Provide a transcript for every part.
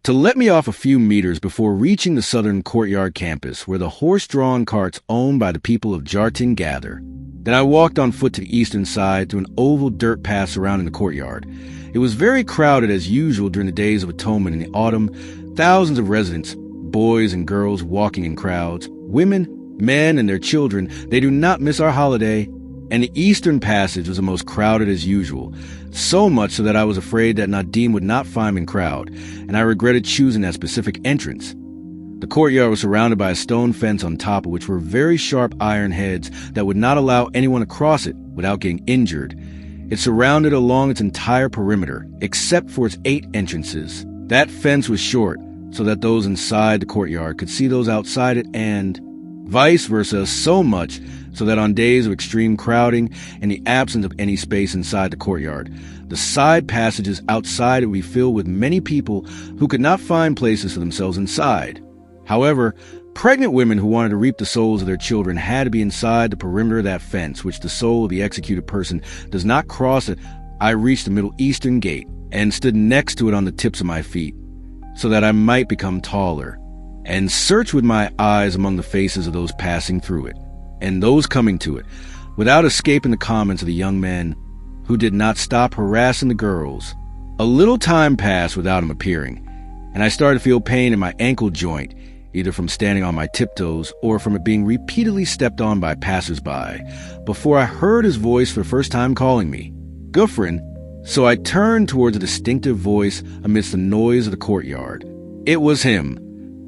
to let me off a few meters before reaching the southern courtyard campus where the horse-drawn carts owned by the people of Jartin gather. Then I walked on foot to the eastern side through an oval dirt path surrounding the courtyard. It was very crowded as usual during the days of atonement in the autumn. Thousands of residents, boys and girls walking in crowds, women, men, and their children. They do not miss our holiday. And the eastern passage was the most crowded as usual, so much so that I was afraid that Nadim would not find me in crowd, and I regretted choosing that specific entrance. The courtyard was surrounded by a stone fence on top of which were very sharp iron heads that would not allow anyone to cross it without getting injured. It surrounded along its entire perimeter, except for its 8 entrances. That fence was short, so that those inside the courtyard could see those outside it, and vice versa, so much so that on days of extreme crowding and the absence of any space inside the courtyard, the side passages outside would be filled with many people who could not find places for themselves inside. However, pregnant women who wanted to reap the souls of their children had to be inside the perimeter of that fence, which the soul of the executed person does not cross it. I reached the Middle Eastern gate and stood next to it on the tips of my feet, so that I might become taller, and search with my eyes among the faces of those passing through it, and those coming to it, without escaping the comments of the young men who did not stop harassing the girls. A little time passed without him appearing, and I started to feel pain in my ankle joint, either from standing on my tiptoes or from it being repeatedly stepped on by passers-by, before I heard his voice for the first time calling me, "Gufrin." So I turned towards a distinctive voice amidst the noise of the courtyard. It was him,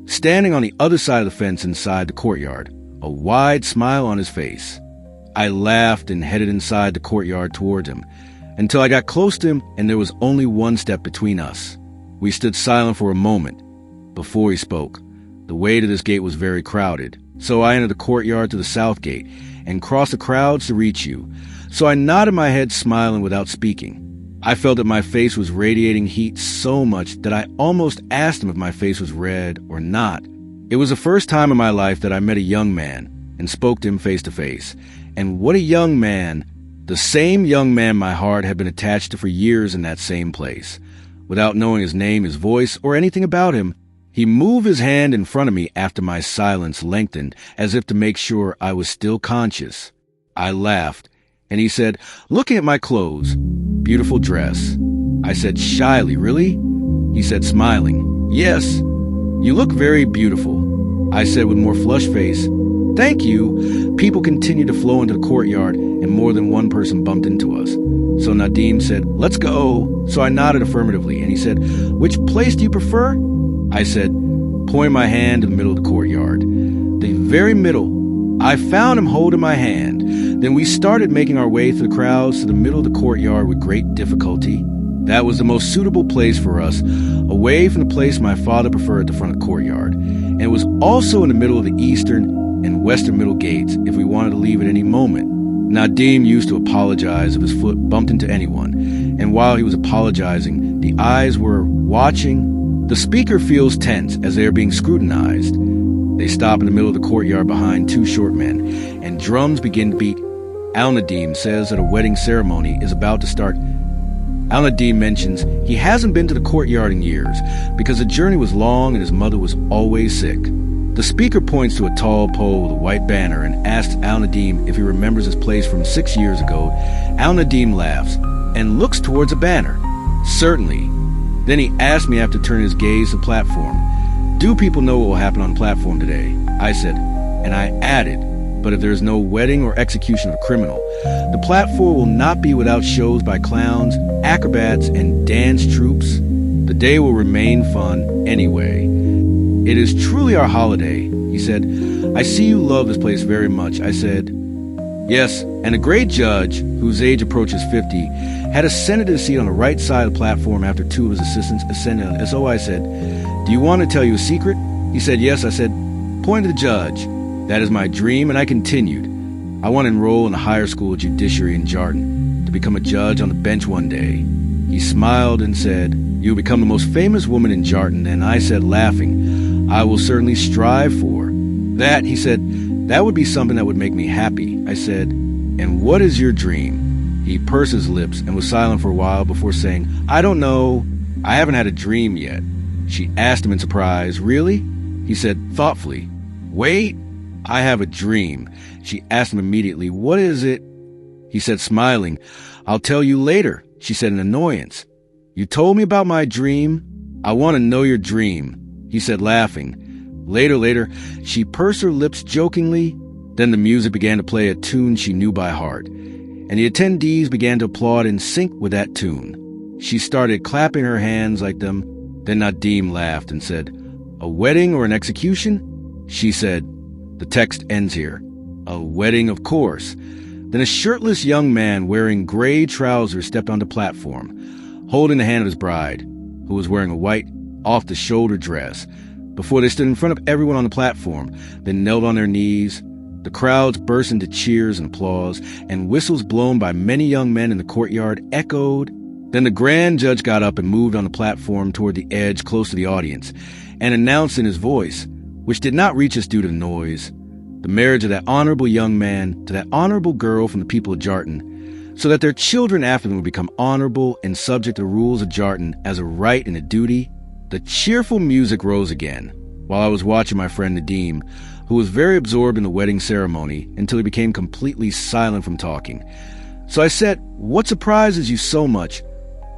standing on the other side of the fence inside the courtyard, a wide smile on his face. I laughed and headed inside the courtyard towards him, until I got close to him and there was only one step between us. We stood silent for a moment before he spoke. The way to this gate was very crowded, so I entered the courtyard to the south gate and crossed the crowds to reach you. So I nodded my head, smiling without speaking. I felt that my face was radiating heat so much that I almost asked him if my face was red or not. It was the first time in my life that I met a young man and spoke to him face to face. And what a young man! The same young man my heart had been attached to for years in that same place. Without knowing his name, his voice, or anything about him, he moved his hand in front of me after my silence lengthened, as if to make sure I was still conscious. I laughed, and he said, looking at my clothes, "Beautiful dress." I said shyly, "Really?" He said, smiling, "Yes. You look very beautiful." I said with more flushed face, "Thank you." People continued to flow into the courtyard, and more than one person bumped into us. So Nadim said, "Let's go." So I nodded affirmatively, and he said, "Which place do you prefer?" I said, pointing my hand to the middle of the courtyard. "The very middle." I found him holding my hand. Then we started making our way through the crowds to the middle of the courtyard with great difficulty. That was the most suitable place for us, away from the place my father preferred at the front of the courtyard. And it was also in the middle of the eastern and western middle gates if we wanted to leave at any moment. Nadim used to apologize if his foot bumped into anyone, and while he was apologizing, the eyes were watching. The speaker feels tense as they are being scrutinized. They stop in the middle of the courtyard behind 2 short men, and drums begin to beat. Al-Nadim says that a wedding ceremony is about to start. Al-Nadim mentions he hasn't been to the courtyard in years because the journey was long and his mother was always sick. The speaker points to a tall pole with a white banner and asks Al-Nadim if he remembers his place from 6 years ago. Al-Nadim laughs and looks towards the banner. Certainly. Then he asks me after turning his gaze to the platform. Do people know what will happen on the platform today? I said, and I added, but if there is no wedding or execution of a criminal, the platform will not be without shows by clowns, acrobats, and dance troupes. The day will remain fun anyway. It is truly our holiday, he said. I see you love this place very much. I said, yes, and a great judge, whose age approaches 50, had ascended to the seat on the right side of the platform after 2 of his assistants ascended. And so I said, do you want to tell you a secret? He said, yes. I said, point to the judge. That is my dream, and I continued. I want to enroll in the higher school of judiciary in Jartin, to become a judge on the bench one day. He smiled and said, you will become the most famous woman in Jartin. And I said, laughing, I will certainly strive for that. He said, that would be something that would make me happy. I said, and what is your dream? He pursed his lips and was silent for a while before saying, I don't know. I haven't had a dream yet. She asked him in surprise. Really? He said thoughtfully. Wait, I have a dream. She asked him immediately. What is it? He said, smiling. I'll tell you later, she said in annoyance. You told me about my dream? I want to know your dream, he said, laughing. Later, she pursed her lips jokingly. Then the music began to play a tune she knew by heart, and the attendees began to applaud in sync with that tune. She started clapping her hands like them. Then Nadim laughed and said, A wedding or an execution? She said, The text ends here. A wedding, of course. Then a shirtless young man wearing gray trousers stepped on the platform, holding the hand of his bride, who was wearing a white, off-the-shoulder dress. Before they stood in front of everyone on the platform, they knelt on their knees. The crowds burst into cheers and applause, and whistles blown by many young men in the courtyard echoed. Then the grand judge got up and moved on the platform toward the edge close to the audience, and announced in his voice, which did not reach us due to the noise, the marriage of that honorable young man to that honorable girl from the people of Jartin, so that their children after them would become honorable and subject to the rules of Jartin as a right and a duty. The cheerful music rose again, while I was watching my friend Nadim, who was very absorbed in the wedding ceremony until he became completely silent from talking. So I said, What surprises you so much?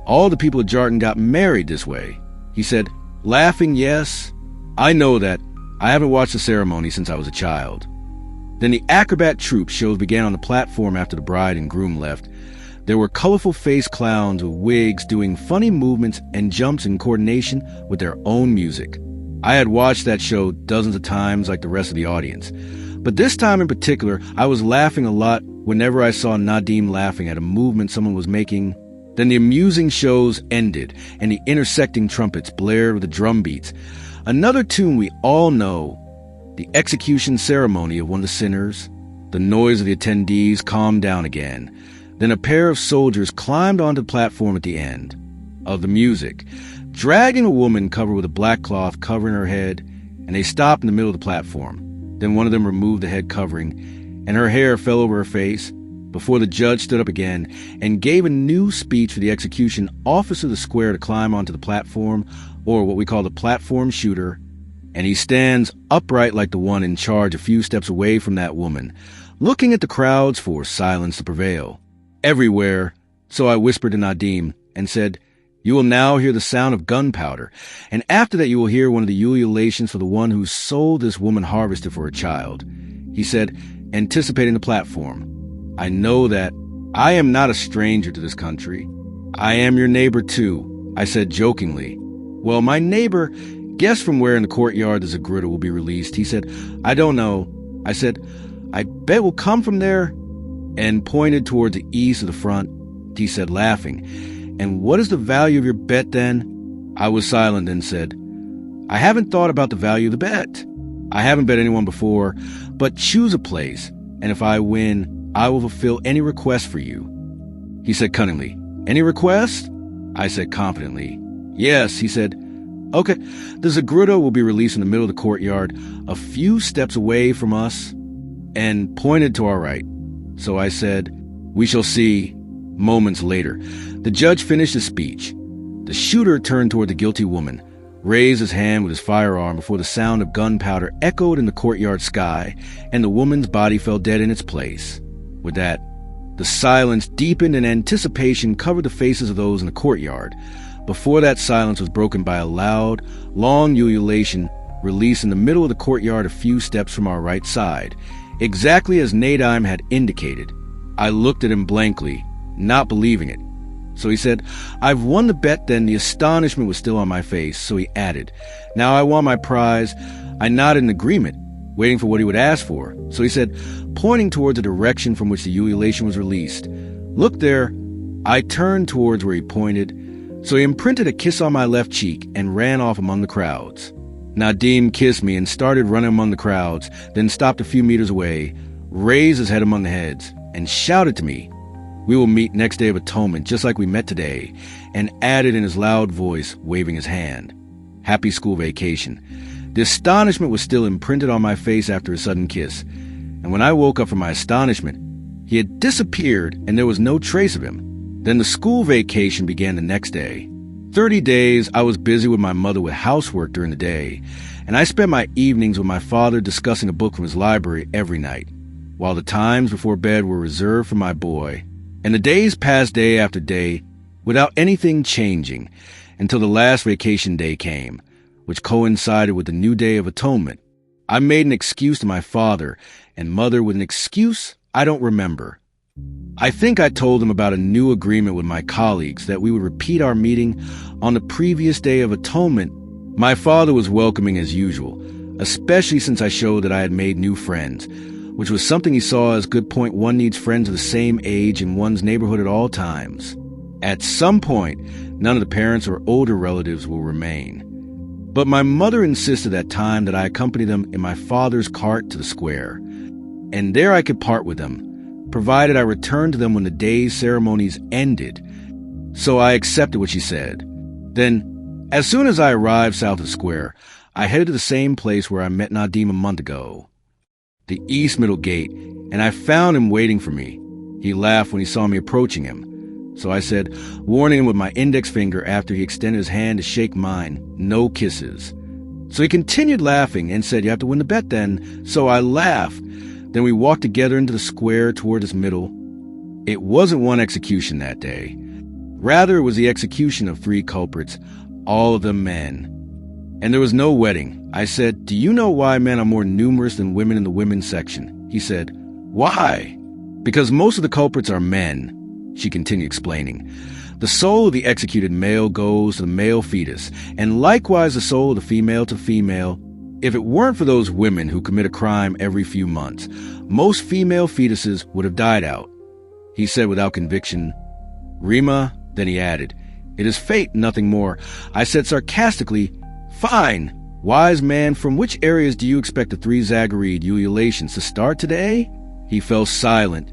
All the people of Jartin got married this way. He said, laughing, Yes, I know that. I haven't watched the ceremony since I was a child. Then the acrobat troupe shows began on the platform after the bride and groom left. There were colorful-faced clowns with wigs doing funny movements and jumps in coordination with their own music. I had watched that show dozens of times like the rest of the audience. But this time in particular, I was laughing a lot whenever I saw Nadim laughing at a movement someone was making. Then the amusing shows ended, and the intersecting trumpets blared with the drum beats. Another tune we all know, the execution ceremony of one of the sinners. The noise of the attendees calmed down again. Then a pair of soldiers climbed onto the platform at the end of the music, dragging a woman covered with a black cloth covering her head, and they stopped in the middle of the platform. Then one of them removed the head covering, and her hair fell over her face, before the judge stood up again and gave a new speech for the execution officer of the square to climb onto the platform, or what we call the platform shooter, and he stands upright like the one in charge a few steps away from that woman, looking at the crowds for silence to prevail. Everywhere, so I whispered to Nadim and said, You will now hear the sound of gunpowder, and after that you will hear one of the ululations for the one whose soul this woman harvested for her child. He said, anticipating the platform, I know that I am not a stranger to this country. I am your neighbor too, I said jokingly. Well, my neighbor, guess from where in the courtyard the Zagrutta will be released. He said, I don't know. I said, I bet we'll come from there, and pointed toward the east of the front. He said, laughing, And what is the value of your bet then? I was silent and said, I haven't thought about the value of the bet. I haven't bet anyone before, but choose a place, and if I win, I will fulfill any request for you. He said cunningly, Any request? I said confidently, Yes. He said, Okay, the Zagrutta will be released in the middle of the courtyard, a few steps away from us, and pointed to our right. So I said, We shall see. Moments later, the judge finished his speech. The shooter turned toward the guilty woman, raised his hand with his firearm before the sound of gunpowder echoed in the courtyard sky, and the woman's body fell dead in its place. With that, the silence deepened and anticipation covered the faces of those in the courtyard. Before that silence was broken by a loud, long ululation released in the middle of the courtyard a few steps from our right side, exactly as Nadim had indicated. I looked at him blankly, not believing it. So he said, I've won the bet then. The astonishment was still on my face, so he added, Now I want my prize. I nodded in agreement, waiting for what he would ask for. So he said, pointing towards the direction from which the ululation was released, Look there. I turned towards where he pointed, so he imprinted a kiss on my left cheek and ran off among the crowds. Nadim kissed me and started running among the crowds, then stopped a few meters away, raised his head among the heads, and shouted to me, We will meet next day of atonement just like we met today, and added in his loud voice, waving his hand, Happy school vacation. The astonishment was still imprinted on my face after a sudden kiss, and when I woke up from my astonishment, he had disappeared and there was no trace of him. Then the school vacation began the next day. 30 days, I was busy with my mother with housework during the day, and I spent my evenings with my father discussing a book from his library every night, while the times before bed were reserved for my boy. And the days passed day after day without anything changing until the last vacation day came, which coincided with the new Day of Atonement. I made an excuse to my father and mother with an excuse I don't remember. I think I told them about a new agreement with my colleagues that we would repeat our meeting on the previous Day of Atonement. My father was welcoming as usual, especially since I showed that I had made new friends, which was something he saw as good point one needs friends of the same age in one's neighborhood at all times. At some point, none of the parents or older relatives will remain. But my mother insisted that time that I accompany them in my father's cart to the square, and there I could part with them, provided I returned to them when the day's ceremonies ended. So I accepted what she said. Then, as soon as I arrived south of the square, I headed to the same place where I met Nadim a month ago, the East Middle Gate, and I found him waiting for me. He laughed when he saw me approaching him. So I said, warning him with my index finger after he extended his hand to shake mine, no kisses. So he continued laughing and said, "You have to win the bet then." So I laughed. Then we walked together into the square toward its middle. It wasn't one execution that day. Rather, it was the execution of 3 culprits, all of them men. And there was no wedding. I said, "Do you know why men are more numerous than women in the women's section?" He said, "Why?" "Because most of the culprits are men," she continued explaining. "The soul of the executed male goes to the male fetus, and likewise the soul of the female to female. If it weren't for those women who commit a crime every few months, most female fetuses would have died out." He said without conviction, "Rima," then he added, "It is fate, nothing more." I said sarcastically, "Fine. Wise man, from which areas do you expect the 3 Zagharid ululations to start today?" He fell silent,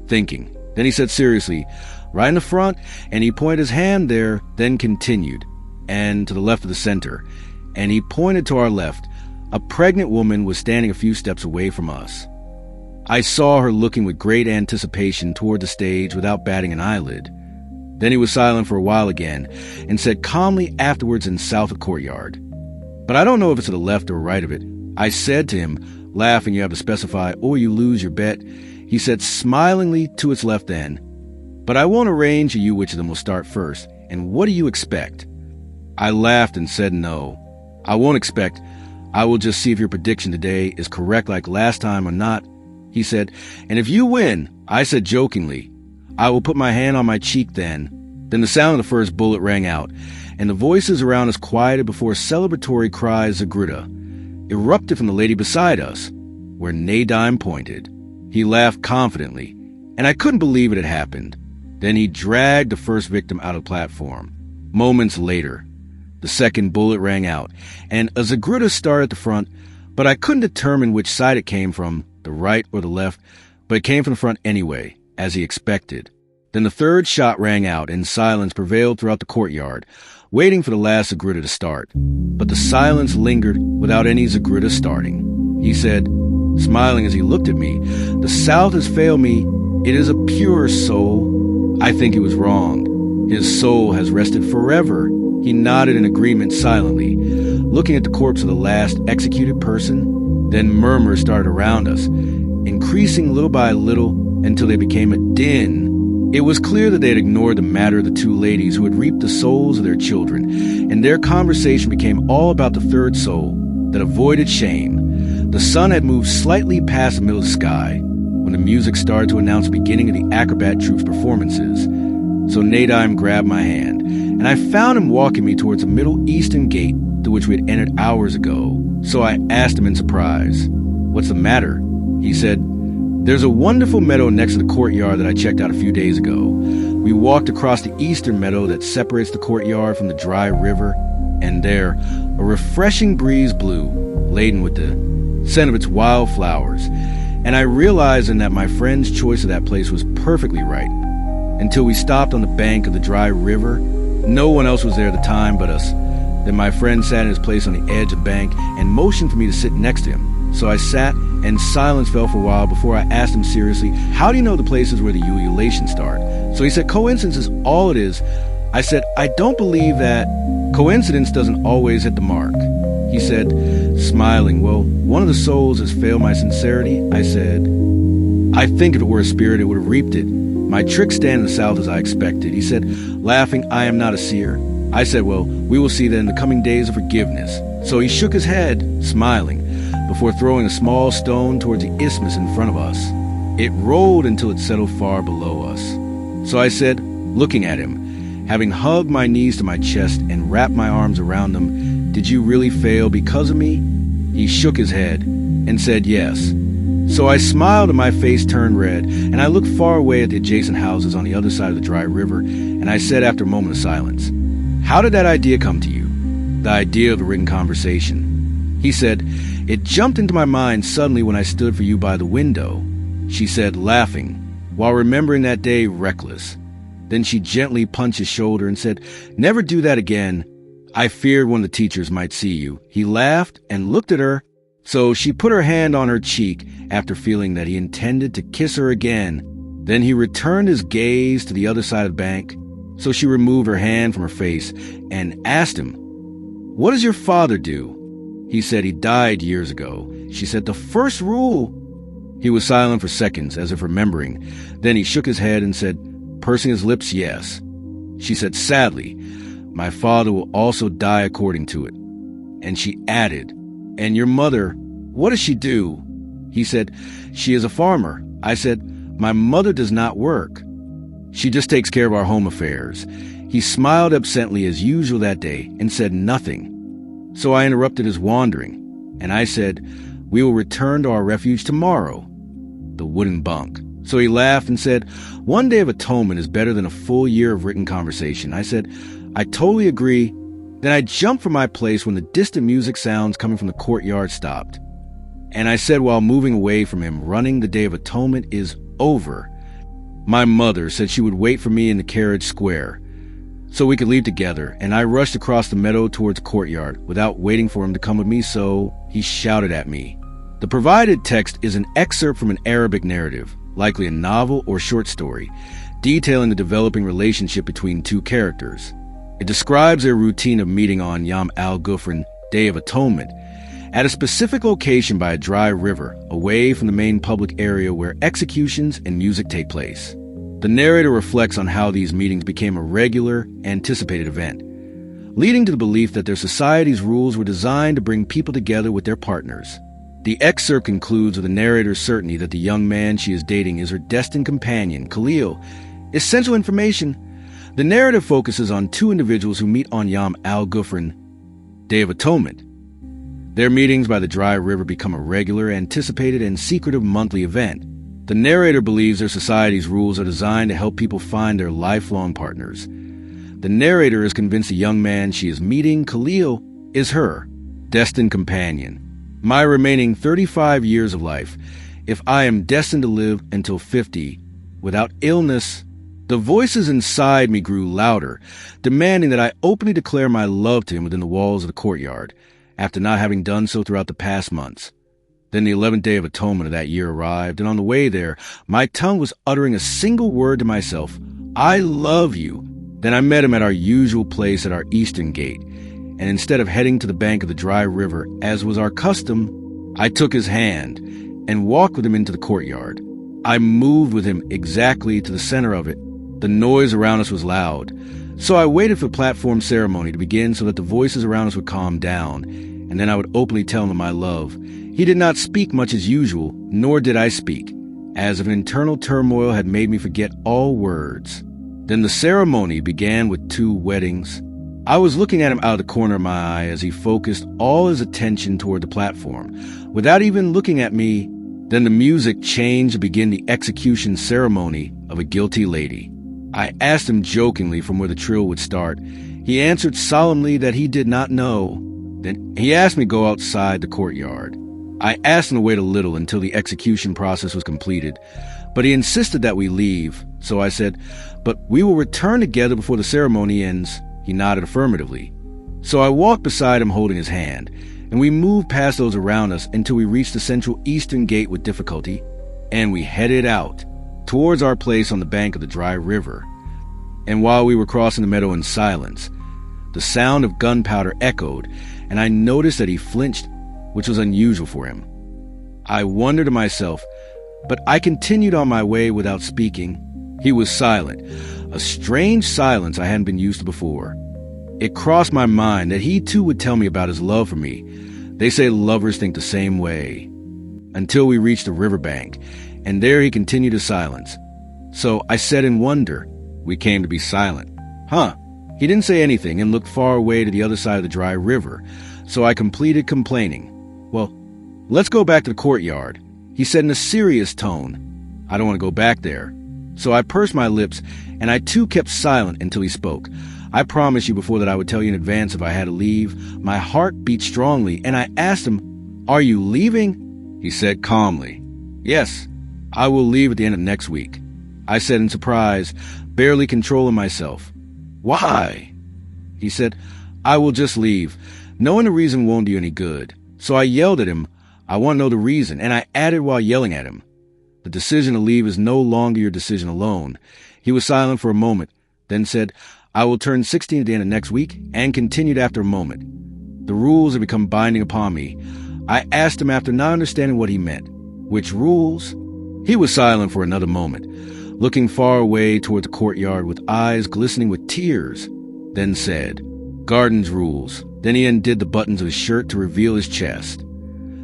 thinking. Then he said seriously, "Right in the front," and he pointed his hand there, then continued, "And to the left of the center." And he pointed to our left. A pregnant woman was standing a few steps away from us. I saw her looking with great anticipation toward the stage without batting an eyelid. Then he was silent for a while again, and said calmly afterwards in south of courtyard. "But I don't know if it's to the left or right of it." I said to him, laughing, "You have to specify, or you lose your bet." He said smilingly, "To its left then. But I won't arrange for you which of them will start first, and what do you expect?" I laughed and said no. "I won't expect. I will just see if your prediction today is correct like last time or not." He said, "And if you win," I said jokingly, "I will put my hand on my cheek then." Then the sound of the first bullet rang out, and the voices around us quieted before celebratory cries Zagruda erupted from the lady beside us, where Nadim pointed. He laughed confidently, and I couldn't believe it had happened. Then he dragged the first victim out of the platform. Moments later, the second bullet rang out, and a Zagruda started at the front, but I couldn't determine which side it came from, the right or the left, but it came from the front anyway, as he expected. Then the third shot rang out, and silence prevailed throughout the courtyard, waiting for the last Zagruda to start. But the silence lingered without any Zagruda starting. He said, smiling as he looked at me, "The South has failed me. It is a pure soul." I think he was wrong. His soul has rested forever. He nodded in agreement silently, looking at the corpse of the last executed person. Then murmurs started around us, increasing little by little until they became a din. It was clear that they had ignored the matter of the 2 ladies who had reaped the souls of their children, and their conversation became all about the third soul that avoided shame. The sun had moved slightly past the middle of the sky when the music started to announce the beginning of the acrobat troupe's performances. So Nadim grabbed my hand, and I found him walking me towards the middle eastern gate to which we had entered hours ago. So I asked him in surprise, "What's the matter?" He said, "There's a wonderful meadow next to the courtyard that I checked out a few days ago. We walked across the eastern meadow that separates the courtyard from the dry river, and there a refreshing breeze blew, laden with the scent of its wild flowers. And I realized then that my friend's choice of that place was perfectly right. Until we stopped on the bank of the dry river. No one else was there at the time but us. Then my friend sat in his place on the edge of the bank and motioned for me to sit next to him. So I sat, and silence fell for a while before I asked him seriously, 'How do you know the places where the ululations start?' So he said, 'Coincidence is all it is. I said, I don't believe that coincidence doesn't always hit the mark. He said, smiling, well, one of the souls has failed my sincerity. I said, I think if it were a spirit, it would have reaped it. My tricks stand in the south as I expected. He said, laughing, I am not a seer. I said, well, we will see that in the coming days of forgiveness. So he shook his head, smiling, before throwing a small stone towards the isthmus in front of us. It rolled until it settled far below us. So I said, looking at him, having hugged my knees to my chest and wrapped my arms around them, did you really fail because of me? He shook his head and said yes. So I smiled and my face turned red, and I looked far away at the adjacent houses on the other side of the dry river, and I said after a moment of silence, how did that idea come to you? The idea of the written conversation. He said, it jumped into my mind suddenly when I stood for you by the window. She said, laughing, while remembering that day reckless. Then she gently punched his shoulder and said, never do that again. I feared one of the teachers might see you. He laughed and looked at her. So she put her hand on her cheek after feeling that he intended to kiss her again. Then he returned his gaze to the other side of the bank. So she removed her hand from her face and asked him, what does your father do? He said he died years ago. She said, the first rule. He was silent for seconds, as if remembering. Then he shook his head and said, pursing his lips, yes. She said sadly, my father will also die according to it. And she added, and your mother, what does she do? He said, she is a farmer. I said, my mother does not work. She just takes care of our home affairs. He smiled absently as usual that day and said nothing. So I interrupted his wandering, and I said, we will return to our refuge tomorrow, the wooden bunk. So he laughed and said, one day of atonement is better than a full year of written conversation. I said, I totally agree. Then I jumped from my place when the distant music sounds coming from the courtyard stopped. And I said while moving away from him, running the Day of Atonement is over. My mother said she would wait for me in the carriage square so we could leave together, and I rushed across the meadow towards the courtyard without waiting for him to come with me, so he shouted at me. The provided text is an excerpt from an Arabic narrative, likely a novel or short story, detailing the developing relationship between two characters. It describes their routine of meeting on Yom al-Ghufran, Day of Atonement, at a specific location by a dry river, away from the main public area where executions and music take place. The narrator reflects on how these meetings became a regular, anticipated event, leading to the belief that their society's rules were designed to bring people together with their partners. The excerpt concludes with the narrator's certainty that the young man she is dating is her destined companion, Khalil. Essential information. The narrative focuses on two individuals who meet on Yom al-Ghufran, Day of Atonement. Their meetings by the dry river become a regular, anticipated, and secretive monthly event. The narrator believes their society's rules are designed to help people find their lifelong partners. The narrator is convinced the young man she is meeting, Khalil, is her destined companion. My remaining 35 years of life, if I am destined to live until 50 without illness. The voices inside me grew louder, demanding that I openly declare my love to him within the walls of the courtyard, after not having done so throughout the past months. Then the 11th day of atonement of that year arrived, and on the way there, my tongue was uttering a single word to myself, I love you. Then I met him at our usual place at our eastern gate, and instead of heading to the bank of the dry river, as was our custom, I took his hand and walked with him into the courtyard. I moved with him exactly to the center of it. The noise around us was loud, so I waited for the platform ceremony to begin so that the voices around us would calm down, and then I would openly tell him my love. He did not speak much as usual, nor did I speak, as if an internal turmoil had made me forget all words. Then the ceremony began with 2 weddings. I was looking at him out of the corner of my eye as he focused all his attention toward the platform, without even looking at me. Then the music changed to begin the execution ceremony of a guilty lady. I asked him jokingly from where the trill would start. He answered solemnly that he did not know. Then he asked me to go outside the courtyard. I asked him to wait a little until the execution process was completed, but he insisted that we leave. So I said, but we will return together before the ceremony ends. He nodded affirmatively. So I walked beside him holding his hand, and we moved past those around us until we reached the central eastern gate with difficulty, and we headed out towards our place on the bank of the dry river. And while we were crossing the meadow in silence, the sound of gunpowder echoed, and I noticed that he flinched, which was unusual for him. I wondered to myself, but I continued on my way without speaking. He was silent, a strange silence I hadn't been used to before. It crossed my mind that he too would tell me about his love for me. They say lovers think the same way. Until we reached the riverbank, and there he continued his silence. So I said in wonder, "We came to be silent." "Huh." He didn't say anything and looked far away to the other side of the dry river, so I completed complaining. "Well, let's go back to the courtyard," he said in a serious tone. "I don't want to go back there." So I pursed my lips, and I too kept silent until he spoke. I promised you before that I would tell you in advance if I had to leave. My heart beat strongly, and I asked him, "Are you leaving?" He said calmly, "Yes, I will leave at the end of next week." I said in surprise, barely controlling myself, "Why?" He said, "I will just leave. Knowing the reason won't do you any good." So I yelled at him, "I want to know the reason," and I added while yelling at him, "The decision to leave is no longer your decision alone." He was silent for a moment, then said, "I will turn 16 at the end of next week," and continued after a moment. "The rules have become binding upon me." I asked him after not understanding what he meant. "Which rules?" He was silent for another moment, looking far away toward the courtyard with eyes glistening with tears, then said, "Garden's rules." Then he undid the buttons of his shirt to reveal his chest.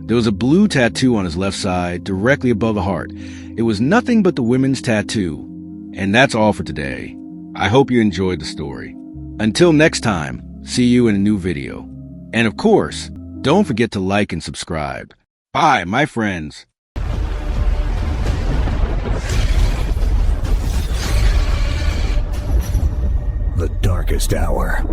There was a blue tattoo on his left side, directly above the heart. It was nothing but the women's tattoo. And that's all for today. I hope you enjoyed the story. Until next time, see you in a new video. And of course, don't forget to like and subscribe. Bye, my friends. The darkest hour.